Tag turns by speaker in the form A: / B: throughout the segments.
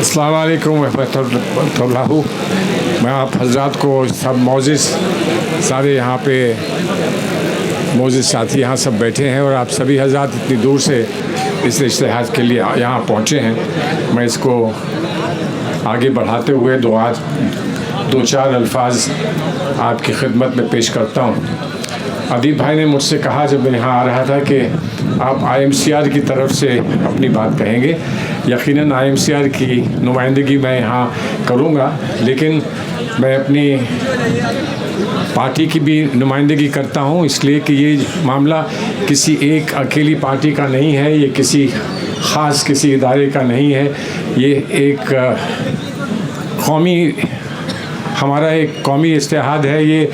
A: अस्सलाम वालेकुम रहमतुल्लाह। मैं आप हजरात को सब मोअज़्ज़िज़ सारे यहाँ पे मोअज़्ज़िज़ साथी यहाँ सब बैठे हैं और आप सभी हजरात इतनी दूर से इस इज्तिहाद के लिए यहाँ पहुँचे हैं। मैं इसको आगे बढ़ाते हुए दो चार अल्फाज आपकी खिदमत में पेश करता हूँ। अदीब भाई ने मुझसे कहा जब मैं यहाँ आ रहा था कि आप IMCR की तरफ से अपनी बात कहेंगे। यकीनन IMCR की नुमाइंदगी मैं यहाँ करूँगा, लेकिन मैं अपनी पार्टी की भी नुमाइंदगी करता हूँ, इसलिए कि ये मामला किसी एक अकेली पार्टी का नहीं है, ये किसी ख़ास किसी इदारे का नहीं है। ये एक हमारा एक कौमी इज्तिहाद है। ये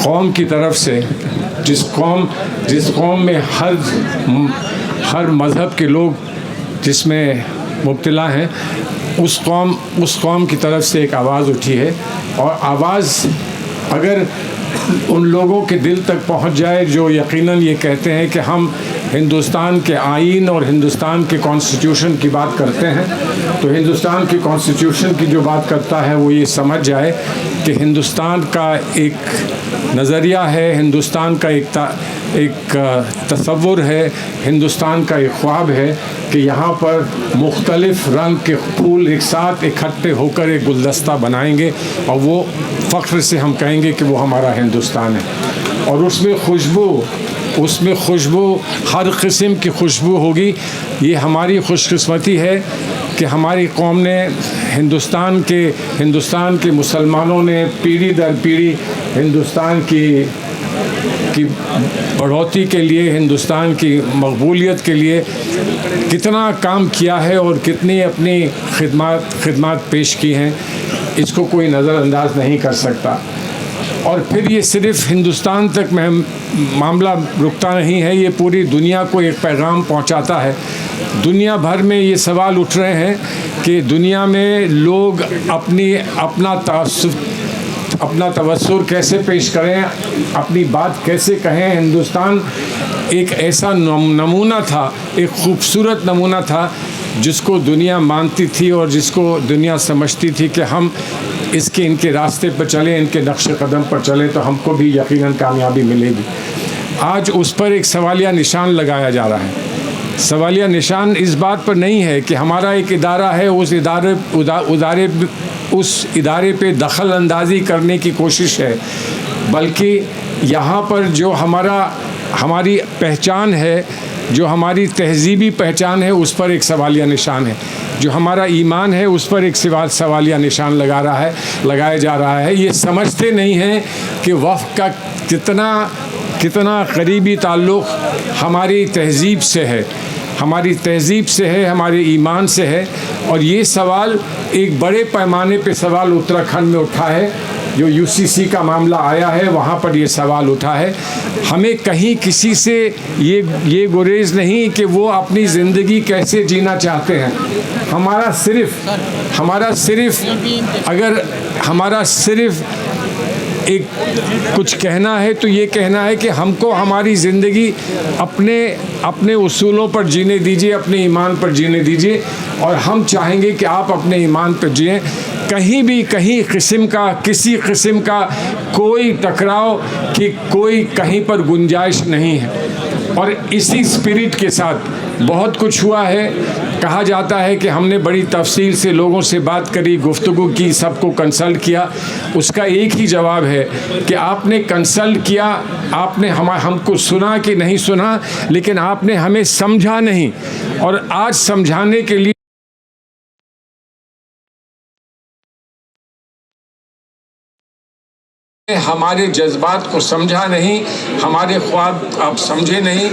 A: कौम की तरफ से जिस कौम में हर मज़हब के लोग जिसमें मुब्तला हैं, उस कौम की तरफ से एक आवाज़ उठी है। और आवाज़ अगर उन लोगों के दिल तक पहुंच जाए जो यकीनन ये कहते हैं कि हम हिंदुस्तान के आईन और हिंदुस्तान के कॉन्स्टिट्यूशन की बात करते हैं, तो हिंदुस्तान की कॉन्स्टिट्यूशन की जो बात करता है वो ये समझ जाए कि हिंदुस्तान का एक नज़रिया है, हिंदुस्तान का एक तसव्वुर है, हिंदुस्तान का एक ख्वाब है कि यहाँ पर मुख्तलिफ़ रंग के फूल एक साथ इकट्ठे होकर एक गुलदस्ता बनाएंगे और वो फ़ख्र से हम कहेंगे कि वो हमारा हिंदुस्तान है। और उसमें खुशबू हर किस्म की खुशबू होगी। ये हमारी खुशकिस्मती है कि हमारी कौम ने हिंदुस्तान के मुसलमानों ने पीढ़ी दर पीढ़ी हिंदुस्तान की बढ़ोतरी के लिए, हिंदुस्तान की मकबूलियत के लिए कितना काम किया है और कितनी अपनी खिदमत पेश की हैं, इसको कोई नज़रअंदाज नहीं कर सकता। और फिर ये सिर्फ़ हिंदुस्तान तक मामला रुकता नहीं है, ये पूरी दुनिया को एक पैगाम पहुंचाता है। दुनिया भर में ये सवाल उठ रहे हैं कि दुनिया में लोग अपना तवस्सुर कैसे पेश करें, अपनी बात कैसे कहें। हिंदुस्तान एक ऐसा नमूना था, एक ख़ूबसूरत नमूना था जिसको दुनिया मानती थी और जिसको दुनिया समझती थी कि हम इनके रास्ते पर चलें, इनके नक्शे कदम पर चलें तो हमको भी यकीनन कामयाबी मिलेगी। आज उस पर एक सवालिया निशान लगाया जा रहा है। सवालिया निशान इस बात पर नहीं है कि हमारा एक इदारा है, उस इदारे पे दखल अंदाज़ी करने की कोशिश है, बल्कि यहाँ पर जो हमारी पहचान है, जो हमारी तहज़ीबी पहचान है, उस पर एक सवालिया निशान है। जो हमारा ईमान है उस पर एक सवालिया निशान लगाया जा रहा है। ये समझते नहीं हैं कि वफ़द का कितना करीबी ताल्लुक़ हमारी तहज़ीब से है, हमारे ईमान से है। और ये सवाल एक बड़े पैमाने पे सवाल उत्तराखंड में उठा है, जो UCC का मामला आया है वहाँ पर ये सवाल उठा है। हमें कहीं किसी से ये गुरेज नहीं कि वो अपनी ज़िंदगी कैसे जीना चाहते हैं। हमारा सिर्फ एक कुछ कहना है तो ये कहना है कि हमको हमारी ज़िंदगी अपने उसूलों पर जीने दीजिए, अपने ईमान पर जीने दीजिए, और हम चाहेंगे कि आप अपने ईमान पर जिएं। किसी किस्म का कोई टकराव की कोई कहीं पर गुंजाइश नहीं है। और इसी स्पिरिट के साथ बहुत कुछ हुआ है। कहा जाता है कि हमने बड़ी तफसील से लोगों से बात करी, गुफ्तगू की, सबको कंसल्ट किया। उसका एक ही जवाब है कि आपने कंसल्ट किया, आपने हमको सुना कि नहीं सुना, लेकिन आपने हमें समझा नहीं। और आज समझाने के लिए हमारे जज्बात को समझा नहीं, हमारे ख्वाब आप समझे नहीं।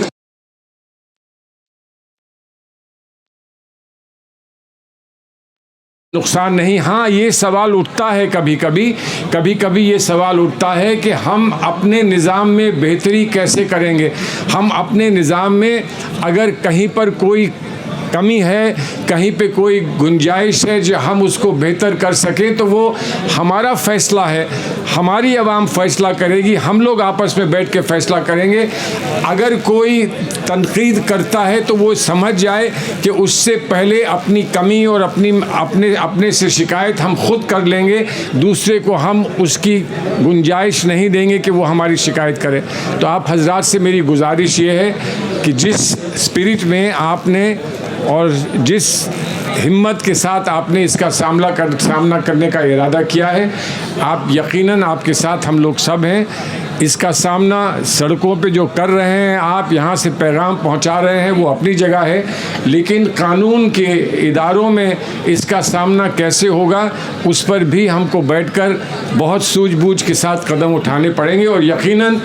A: नुकसान नहीं। हाँ, ये सवाल उठता है कभी कभी ये सवाल उठता है कि हम अपने निज़ाम में बेहतरी कैसे करेंगे। हम अपने निज़ाम में अगर कहीं पर कोई कमी है, कहीं पे कोई गुंजाइश है जो हम उसको बेहतर कर सकें, तो वो हमारा फैसला है, हमारी आवाम फैसला करेगी, हम लोग आपस में बैठ के फैसला करेंगे। अगर कोई तनकीद करता है तो वो समझ जाए कि उससे पहले अपनी कमी और अपने से शिकायत हम खुद कर लेंगे, दूसरे को हम उसकी गुंजाइश नहीं देंगे कि वो हमारी शिकायत करे। तो आप हजरात से मेरी गुजारिश ये है कि जिस स्पिरिट में आपने और जिस हिम्मत के साथ आपने इसका सामना करने का इरादा किया है, आप यकीनन आपके साथ हम लोग सब हैं। इसका सामना सड़कों पे जो कर रहे हैं आप, यहाँ से पैगाम पहुँचा रहे हैं, वो अपनी जगह है, लेकिन कानून के इदारों में इसका सामना कैसे होगा उस पर भी हमको बैठकर बहुत सूझबूझ के साथ कदम उठाने पड़ेंगे। और यकीनन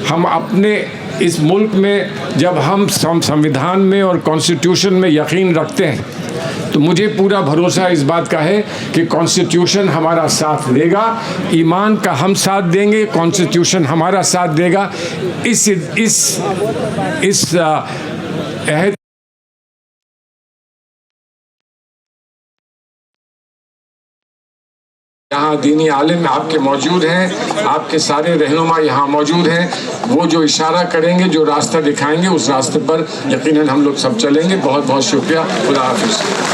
A: हम अपने इस मुल्क में जब हम संविधान में और कॉन्स्टिट्यूशन में यकीन रखते हैं तो मुझे पूरा भरोसा इस बात का है कि कॉन्स्टिट्यूशन हमारा साथ देगा, ईमान का हम साथ देंगे, कॉन्स्टिट्यूशन हमारा साथ देगा। इस अहद यहाँ दीनी आलिम आपके मौजूद हैं, आपके सारे रहनुमा यहाँ मौजूद हैं, वो जो इशारा करेंगे, जो रास्ता दिखाएंगे, उस रास्ते पर यकीनन हम लोग सब चलेंगे। बहुत बहुत शुक्रिया। खुदा हाफिज़।